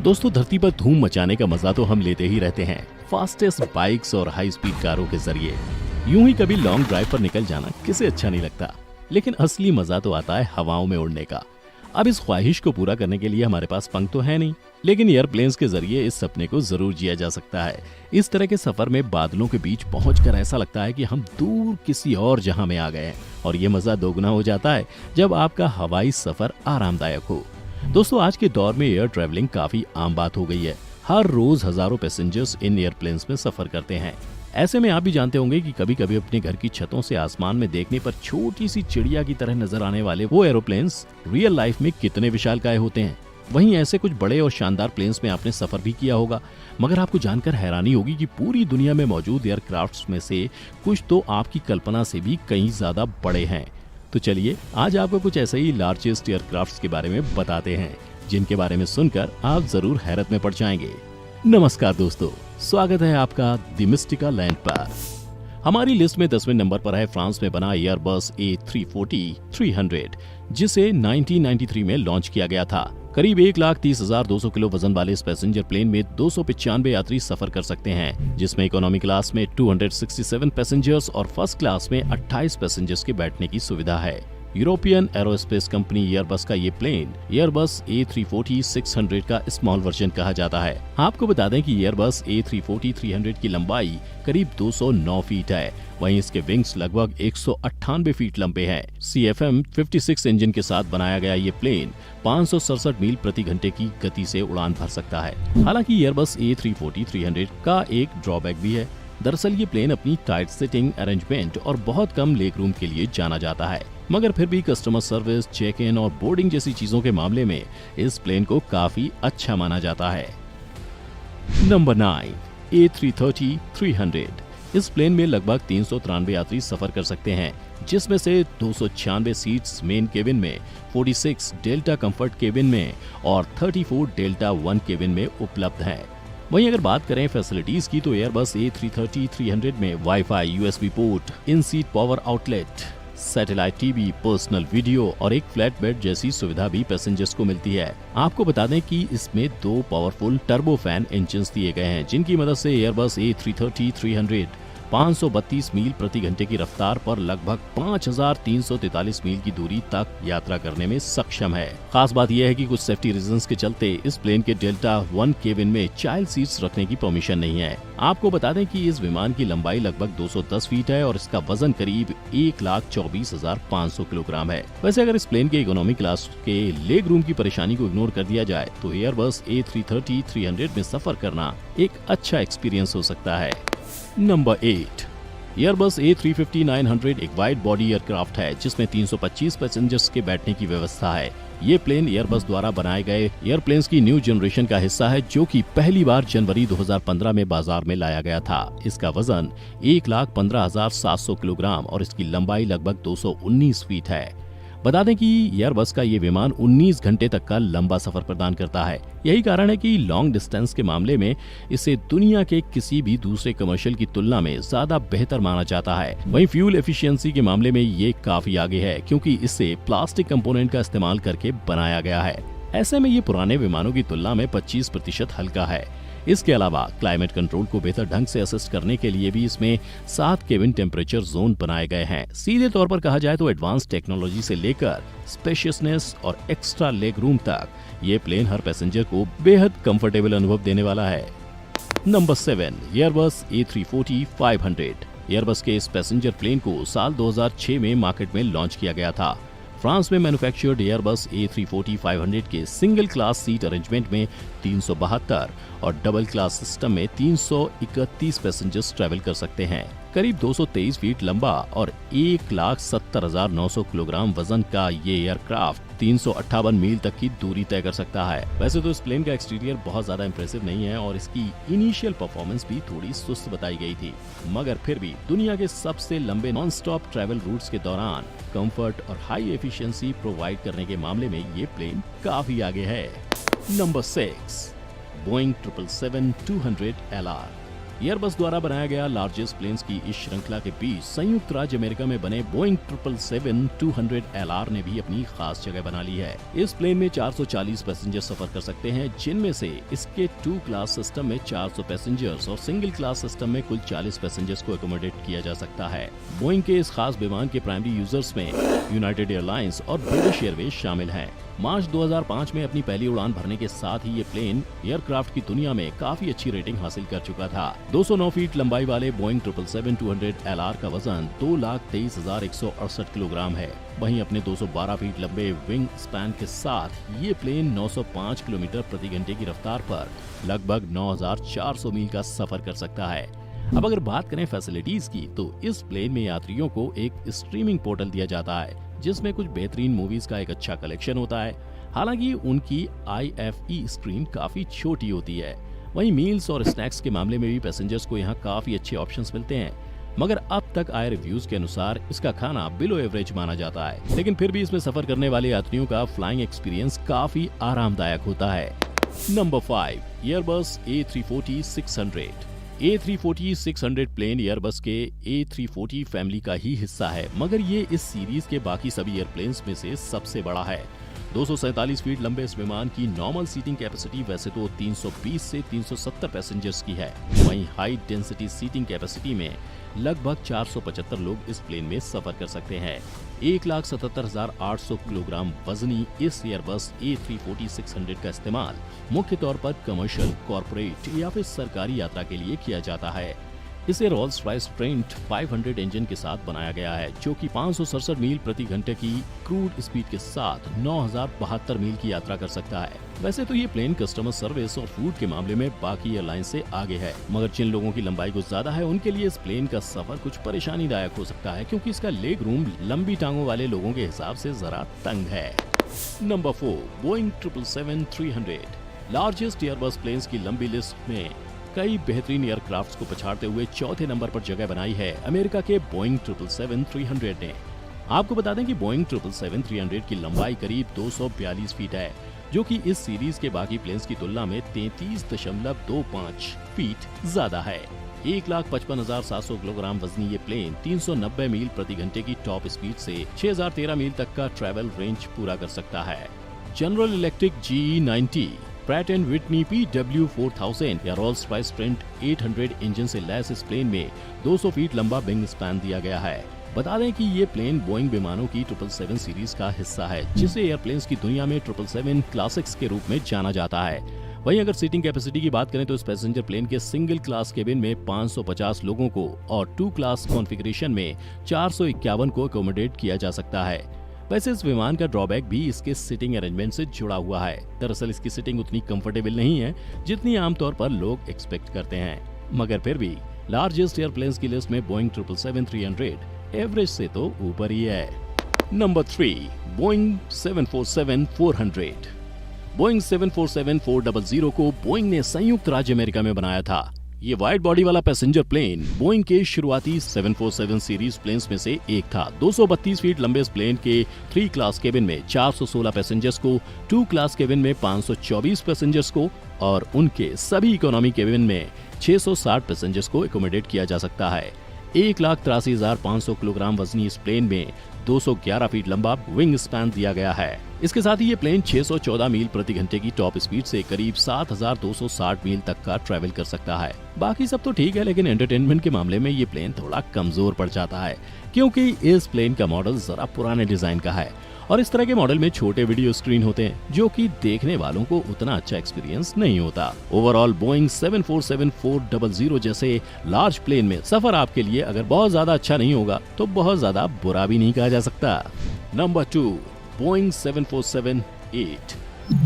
दोस्तों, धरती पर धूम मचाने का मजा तो हम लेते ही रहते हैं फास्टेस्ट बाइक्स और हाई स्पीड कारों के जरिए। यूं ही कभी लॉन्ग ड्राइव पर निकल जाना किसे अच्छा नहीं लगता, लेकिन असली मजा तो आता है हवाओं में उड़ने का। अब इस ख्वाहिश को पूरा करने के लिए हमारे पास पंख तो है नहीं, लेकिन एयरप्लेन्स के जरिए इस सपने को जरूर जिया जा सकता है। इस तरह के सफर में बादलों के बीच पहुंचकर ऐसा लगता है कि हम दूर किसी और जहां में आ गए हैं, और ये मजा दोगुना हो जाता है जब आपका हवाई सफर आरामदायक हो। दोस्तों, आज के दौर में एयर ट्रैवलिंग काफी आम बात हो गई है। हर रोज हजारों पैसेंजर्स इन एयरप्लेन्स में सफर करते हैं। ऐसे में आप भी जानते होंगे कि कभी कभी अपने घर की छतों से आसमान में देखने पर छोटी सी चिड़िया की तरह नजर आने वाले वो एरोप्लेन्स रियल लाइफ में कितने विशालकाय होते हैं। वहीं ऐसे कुछ बड़े और शानदार प्लेन्स में आपने सफर भी किया होगा, मगर आपको जानकर हैरानी होगी कि पूरी दुनिया में मौजूद एयरक्राफ्ट्स में से कुछ तो आपकी कल्पना से भी कहीं ज्यादा बड़े हैं। तो चलिए आज आपको कुछ ऐसे ही लार्जेस्ट एयरक्राफ्ट्स के बारे में बताते हैं, जिनके बारे में सुनकर आप जरूर हैरत में पड़ जाएंगे। नमस्कार दोस्तों, स्वागत है आपका द मिस्टिकल लैंड पर। हमारी लिस्ट में 10वें नंबर पर है फ्रांस में बना एयरबस A340-300, जिसे 1993 में लॉन्च किया गया था। करीब 1,30,200 किलो वजन वाले इस पैसेंजर प्लेन में 295 यात्री सफर कर सकते हैं, जिसमें इकोनॉमी क्लास में 267 पैसेंजर्स और फर्स्ट क्लास में 28 पैसेंजर्स के बैठने की सुविधा है। यूरोपियन एरोस्पेस कंपनी एयरबस का ये प्लेन एयरबस A340-600 का स्मॉल वर्जन कहा जाता है। आपको बता दें कि एयरबस A340-300 की लंबाई करीब 209 फीट है, वहीं इसके विंग्स लगभग 198 फीट लंबे हैं। CFM56 इंजन के साथ बनाया गया ये प्लेन 567 मील प्रति घंटे की गति से उड़ान भर सकता है। हालांकि एयरबस A340-300 का एक ड्रॉबैक भी है। दरअसल ये प्लेन अपनी टाइट सिटिंग अरेंजमेंट और बहुत कम लेग रूम के लिए जाना जाता है, मगर फिर भी कस्टमर सर्विस, चेक इन और बोर्डिंग जैसी चीजों के मामले में इस प्लेन को काफी अच्छा माना जाता है। Number 9, A330-300। इस प्लेन में लगभग 393 यात्री सफर कर सकते हैं, जिसमें से 296 सीट्स मेन केबिन में, 46 डेल्टा कंफर्ट केबिन में और 34 डेल्टा 1 केबिन में उपलब्ध हैं। वहीं अगर बात करें फैसिलिटीज की, तो एयरबस A330-300 में wifi, USB port, in seat power outlet, satellite TV, personal video और एक फ्लैट बेड जैसी सुविधा भी पैसेंजर्स को मिलती है। आपको बता दें कि इसमें 2 पावरफुल टर्बोफैन इंजन दिए गए हैं, जिनकी मदद से एयरबस A330-300 532 मील प्रति घंटे की रफ्तार पर लगभग 5,343 मील की दूरी तक यात्रा करने में सक्षम है। खास बात यह है कि कुछ सेफ्टी रीजंस के चलते इस प्लेन के डेल्टा 1 केबिन में चाइल्ड सीट्स रखने की परमिशन नहीं है। आपको बता दें कि इस विमान की लंबाई लगभग 210 फीट है और इसका वजन करीब 1,24,500 किलोग्राम है। वैसे अगर इस प्लेन के इकोनॉमी क्लास के लेग रूम की परेशानी को इग्नोर कर दिया जाए, तो एयरबस A330-300 में सफर करना एक अच्छा एक्सपीरियंस हो सकता है। नंबर 8, एयरबस A350-900 एक वाइड बॉडी एयरक्राफ्ट है, जिसमें 325 पैसेंजर्स के बैठने की व्यवस्था है। ये प्लेन एयरबस द्वारा बनाए गए एयरप्लेन्स की न्यू जनरेशन का हिस्सा है, जो कि पहली बार जनवरी 2015 में बाजार में लाया गया था। इसका वजन 1,15,700 किलोग्राम और इसकी लंबाई लगभग 219 फीट है। बता दें कि एयरबस का ये विमान 19 घंटे तक का लंबा सफर प्रदान करता है। यही कारण है कि लॉन्ग डिस्टेंस के मामले में इसे दुनिया के किसी भी दूसरे कमर्शियल की तुलना में ज्यादा बेहतर माना जाता है। वहीं फ्यूल एफिशिएंसी के मामले में ये काफी आगे है, क्योंकि इसे प्लास्टिक कंपोनेंट का इस्तेमाल करके बनाया गया है। ऐसे में ये पुराने विमानों की तुलना में 25% हल्का है। इसके अलावा क्लाइमेट कंट्रोल को बेहतर ढंग से असिस्ट करने के लिए भी इसमें 7 केबिन टेम्परेचर जोन बनाए गए हैं। सीधे तौर पर कहा जाए तो एडवांस टेक्नोलॉजी से लेकर स्पेशियसनेस और एक्स्ट्रा लेग रूम तक ये प्लेन हर पैसेंजर को बेहद कंफर्टेबल अनुभव देने वाला है। Number 7, Airbus A340-500। एयरबस के इस पैसेंजर प्लेन को साल 2006 में मार्केट में लॉन्च किया गया था। फ्रांस में मैन्युफैक्चर्ड एयरबस A340-500 के सिंगल क्लास सीट अरेंजमेंट में 372 और डबल क्लास सिस्टम में 331 पैसेंजर्स ट्रैवल कर सकते हैं। करीब 223 फीट लंबा और 1,70,900 किलोग्राम वजन का ये एयरक्राफ्ट 358 मील तक की दूरी तय कर सकता है। वैसे तो इस प्लेन का एक्सटीरियर बहुत ज्यादा इंप्रेसिव नहीं है और इसकी इनिशियल परफॉर्मेंस भी थोड़ी सुस्त बताई गई थी, मगर फिर भी दुनिया के सबसे लंबे नॉन स्टॉप ट्रैवल रूट्स के दौरान कंफर्ट और हाई एफिशिएंसी प्रोवाइड करने के मामले में ये प्लेन काफी आगे है। Number 6, Boeing 777-200 LR। एयरबस द्वारा बनाया गया लार्जेस्ट प्लेन्स की इस श्रृंखला के बीच संयुक्त राज्य अमेरिका में बने बोइंग 777-200 LR ने भी अपनी खास जगह बना ली है। इस प्लेन में 440 पैसेंजर सफर कर सकते हैं, जिनमें से इसके 2 क्लास सिस्टम में 400 पैसेंजर्स और सिंगल क्लास सिस्टम में कुल 40 पैसेंजर्स को एकोमोडेट किया जा सकता है। बोइंग के इस खास विमान के प्राइमरी यूजर्स में यूनाइटेड एयरलाइंस और ब्रिटिश एयरवेज शामिल हैं। मार्च 2005 में अपनी पहली उड़ान भरने के साथ ही ये प्लेन एयरक्राफ्ट की दुनिया में काफी अच्छी रेटिंग हासिल कर चुका था। 209 फीट लंबाई वाले बोइंग 777-200 LR का वजन 2,23,168 किलोग्राम है। वहीं अपने 212 फीट लंबे विंग स्पैन के साथ ये प्लेन 905 किलोमीटर प्रति घंटे की रफ्तार पर लगभग 9,400 मील का सफर कर सकता है। अब अगर बात करें फैसिलिटीज की, तो इस प्लेन में यात्रियों को एक स्ट्रीमिंग पोर्टल दिया जाता है, जिसमें कुछ बेहतरीन मूवीज का एक अच्छा कलेक्शन होता है। हालांकि उनकी IFE स्क्रीन काफी छोटी होती है। वहीं मील्स और स्नैक्स के मामले में भी पैसेंजर्स को यहाँ काफी अच्छे ऑप्शंस मिलते हैं, मगर अब तक आए रिव्यूज के अनुसार इसका खाना बिलो एवरेज माना जाता है। लेकिन फिर भी इसमें सफर करने वाले यात्रियों का फ्लाइंग एक्सपीरियंस काफी आरामदायक होता है। Number 5, Airbus A340-600। A340-600 plane Airbus के A340 फैमिली का ही हिस्सा है, मगर ये इस सीरीज के बाकी सभी एयरप्लेन्स में से सबसे बड़ा है। 247 फीट लंबे इस विमान की नॉर्मल सीटिंग कैपेसिटी वैसे तो 320 से 370 पैसेंजर्स की है। वहीं हाई डेंसिटी सीटिंग कैपेसिटी में लगभग 475 लोग इस प्लेन में सफर कर सकते हैं। 1,77,800 किलोग्राम वजनी इस एयरबस A340-600 का इस्तेमाल मुख्य तौर पर कमर्शियल, कॉर्पोरेट या फिर सरकारी यात्रा के लिए किया जाता है। इसे रोल्स रॉयस ट्रेंट 500 इंजन के साथ बनाया गया है, जो कि 567 मील प्रति घंटे की क्रूड स्पीड के साथ 9,072 मील की यात्रा कर सकता है। वैसे तो ये प्लेन कस्टमर सर्विस और फूड के मामले में बाकी एयरलाइन से आगे है, मगर जिन लोगों की लंबाई कुछ ज्यादा है उनके लिए इस प्लेन का सफर कुछ परेशानीदायक हो सकता है, क्योंकि इसका लेग रूम लंबी टांगों वाले लोगों के हिसाब से जरा तंग है। Number 4, Boeing 777-300। Largest Airbus planes की लंबी लिस्ट में कई बेहतरीन एयरक्राफ्ट्स को पछाड़ते हुए चौथे नंबर पर जगह बनाई है अमेरिका के बोइंग 777-300 ने। आपको बता दें कि बोइंग 777-300 की लंबाई करीब 242 फीट है, जो कि इस सीरीज के बाकी प्लेन्स की तुलना में 33.25 फीट ज्यादा है। 1,55,700 किलोग्राम वजनी ये प्लेन 390 मील प्रति घंटे की टॉप स्पीड से 6,013 मील तक का ट्रैवल रेंज पूरा कर सकता है। General electric GE90, Pratt and Whitney PW4000 या रोल्स रॉयस ट्रेंट 800 इंजन से लैस इस प्लेन में 200 फीट लंबा विंग स्पैन दिया गया है। बता दें कि ये प्लेन बोइंग विमानों की 777 सीरीज का हिस्सा है, जिसे एयरप्लेन्स की दुनिया में 777 क्लासिक्स के रूप में जाना जाता है। वहीं अगर सीटिंग कैपेसिटी की बात करें तो इस पैसेंजर प्लेन के सिंगल क्लास केबिन में 550 लोगों को और 2 क्लास कॉन्फ़िगरेशन में 451 को एकोमोडेट किया जा सकता है। वैसे इस विमान का ड्रॉबैक भी इसके सिटिंग अरेंजमेंट से जुड़ा हुआ है। दरअसल इसकी सिटिंग उतनी कंफर्टेबल नहीं है जितनी आमतौर पर लोग एक्सपेक्ट करते हैं, मगर फिर भी लार्जेस्ट एयरप्लेन्स की लिस्ट में बोइंग 777-300 एवरेज से तो ऊपर ही है। Number 3, Boeing 747-400। बोइंग 747-400 को बोइंग ने संयुक्त राज्य अमेरिका में बनाया था। ये वाइड बॉडी वाला पैसेंजर प्लेन बोइंग के शुरुआती 747 सीरीज प्लेन्स में से एक था। 232 फीट लंबे इस प्लेन के 3 क्लास केबिन में 416 पैसेंजर्स को, 2 क्लास केबिन में 524 पैसेंजर्स को और उनके सभी इकोनॉमी केबिन में 660 पैसेंजर्स को एकोमोडेट किया जा सकता है। 1,83,500 किलोग्राम वजनी इस प्लेन में 211 फीट लंबा विंग स्पैन दिया गया है। इसके साथ ही ये प्लेन 614 मील प्रति घंटे की टॉप स्पीड से करीब 7,260 मील तक का ट्रैवल कर सकता है। बाकी सब तो ठीक है, लेकिन एंटरटेनमेंट के मामले में ये प्लेन थोड़ा कमजोर पड़ जाता है, क्योंकि इस प्लेन का मॉडल जरा पुराने डिजाइन का है और इस तरह के मॉडल में छोटे वीडियो स्क्रीन होते हैं, जो कि देखने वालों को उतना अच्छा एक्सपीरियंस नहीं होता। ओवरऑल बोइंग 747-400 जैसे लार्ज प्लेन में सफर आपके लिए अगर बहुत ज्यादा अच्छा नहीं होगा तो बहुत ज्यादा बुरा भी नहीं कहा जा सकता। Number 2, Boeing 747-8।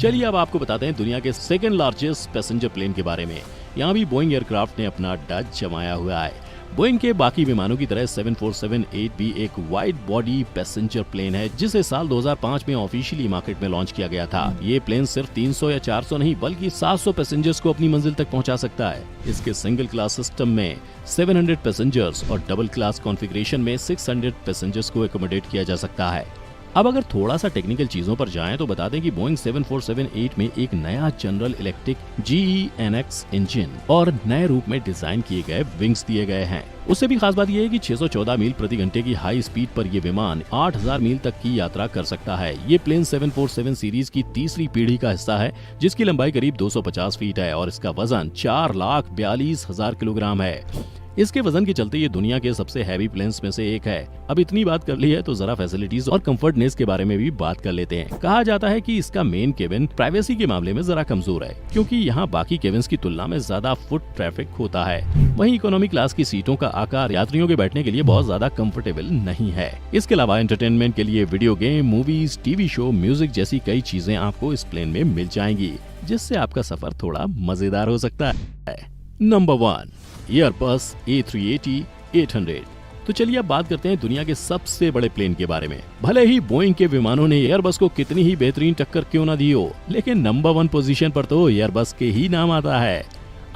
चलिए अब आपको बताते हैं दुनिया के सेकंड लार्जेस्ट पैसेंजर प्लेन के बारे में। यहाँ भी बोइंग एयरक्राफ्ट ने अपना अड्डा जमाया हुआ है। बोइंग के बाकी विमानों की तरह 747-8 भी एक वाइड बॉडी पैसेंजर प्लेन है, जिसे साल 2005 में ऑफिशियली मार्केट में लॉन्च किया गया था। ये प्लेन सिर्फ 300 या 400 नहीं बल्कि 700 पैसेंजर्स को अपनी मंजिल तक पहुंचा सकता है। इसके सिंगल क्लास सिस्टम में 700 पैसेंजर्स और डबल क्लास कॉन्फ़िगरेशन में 600 पैसेंजर्स को एकोमोडेट किया जा सकता है। अब अगर थोड़ा सा टेक्निकल चीजों पर जाएं तो बता दें कि बोइंग 7478 में एक नया जनरल इलेक्ट्रिक GEnx इंजन और नए रूप में डिजाइन किए गए विंग्स दिए गए हैं। उससे भी खास बात यह है कि 614 मील प्रति घंटे की हाई स्पीड पर यह विमान 8000 मील तक की यात्रा कर सकता है। ये प्लेन 747 सीरीज की तीसरी पीढ़ी का हिस्सा है, जिसकी लंबाई करीब 250 फीट है और इसका वजन 4,42,000 किलोग्राम है। इसके वजन के चलते ये दुनिया के सबसे हैवी प्लेन्स में से एक है। अब इतनी बात कर ली है तो जरा फैसिलिटीज और कंफर्टनेस के बारे में भी बात कर लेते हैं। कहा जाता है कि इसका मेन केबिन प्राइवेसी के मामले में जरा कमजोर है, क्योंकि यहाँ बाकी केबिन्स की तुलना में ज्यादा फुट ट्रैफिक होता है। वहीं इकोनॉमी क्लास की सीटों का आकार यात्रियों के बैठने के लिए बहुत ज्यादा कंफर्टेबल नहीं है। इसके अलावा एंटरटेनमेंट के लिए video game, movies, TV show, music जैसी कई चीजें आपको इस प्लेन में मिल जाएंगी, जिससे आपका सफर थोड़ा मजेदार हो सकता है। Number 1, Airbus A380-800। तो चलिए अब बात करते हैं दुनिया के सबसे बड़े प्लेन के बारे में। भले ही बोइंग के विमानों ने एयरबस को कितनी ही बेहतरीन टक्कर क्यों ना दी हो, लेकिन नंबर 1 पोजीशन पर तो एयरबस के ही नाम आता है।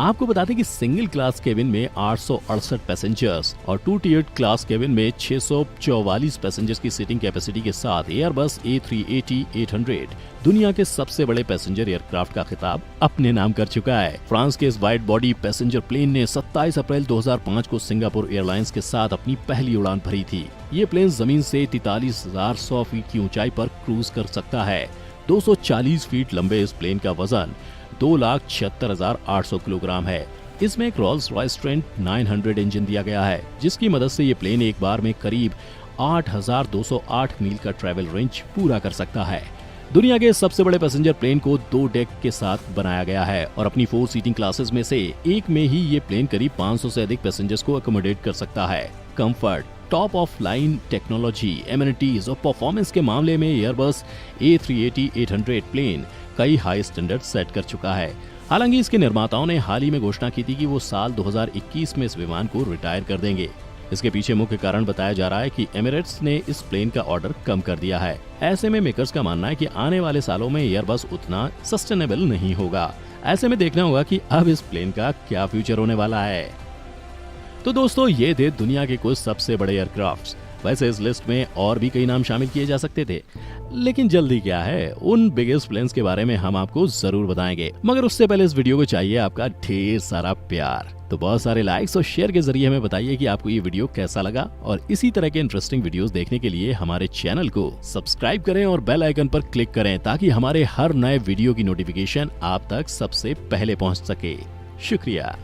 आपको बता दें कि सिंगल क्लास केबिन में 868 पैसेंजर्स और 2 टियर्ड क्लास केबिन में 644 पैसेंजर्स की सीटिंग कैपेसिटी के साथ एयरबस A380-800 दुनिया के सबसे बड़े पैसेंजर एयरक्राफ्ट का खिताब अपने नाम कर चुका है। फ्रांस के इस वाइड बॉडी पैसेंजर प्लेन ने 27 अप्रैल 2005 को सिंगापुर एयरलाइंस के साथ अपनी पहली उड़ान भरी थी। ये प्लेन जमीन से 43,100 फीट की ऊंचाई पर क्रूज कर सकता है। 240 फीट लंबे इस प्लेन का वजन 2,76,800 किलोग्राम है। इसमें एक रॉल्स रॉयस ट्रेंट 900 इंजन दिया गया है, जिसकी मदद से ये प्लेन एक बार में करीब 8,208 मील का ट्रैवल रेंज पूरा कर सकता है। दुनिया के सबसे बड़े पैसेंजर प्लेन को 2 डेक के साथ बनाया गया है और अपनी 4 सीटिंग क्लासेस में से एक में ही ये प्लेन करीब 500 से अधिक पैसेंजर्स को अकोमोडेट कर सकता है। Comfort, top of line technology, amenities और परफॉर्मेंस के मामले में एयरबस A380-800 प्लेन कई हाई स्टैंडर्ड सेट कर चुका है। हालांकि इसके निर्माताओं ने हाल ही में घोषणा की थी कि वो साल 2021 में इस विमान को रिटायर कर देंगे। इसके पीछे मुख्य कारण बताया जा रहा है कि एमिरेट्स ने इस प्लेन का ऑर्डर कम कर दिया है। ऐसे में मेकर्स का मानना है कि आने वाले सालों में एयरबस उतना सस्टेनेबल नहीं होगा। ऐसे में देखना होगा कि अब इस प्लेन का क्या फ्यूचर होने वाला है। तो दोस्तों, ये थे दुनिया के कुछ सबसे बड़े एयरक्राफ्ट्स। वैसे इस लिस्ट में और भी कई नाम शामिल किए जा सकते थे, लेकिन जल्दी क्या है, उन बिगेस्ट प्लेन्स के बारे में हम आपको जरूर बताएंगे। मगर उससे पहले इस वीडियो को चाहिए आपका ढेर सारा प्यार। तो बहुत सारे लाइक्स और शेयर के जरिए हमें बताइए कि आपको ये वीडियो कैसा लगा, और इसी तरह के इंटरेस्टिंग वीडियोस देखने के लिए हमारे चैनल को सब्सक्राइब करें और बेल आइकन पर क्लिक करें, ताकि हमारे हर नए वीडियो की नोटिफिकेशन आप तक सबसे पहले पहुंच सके। शुक्रिया।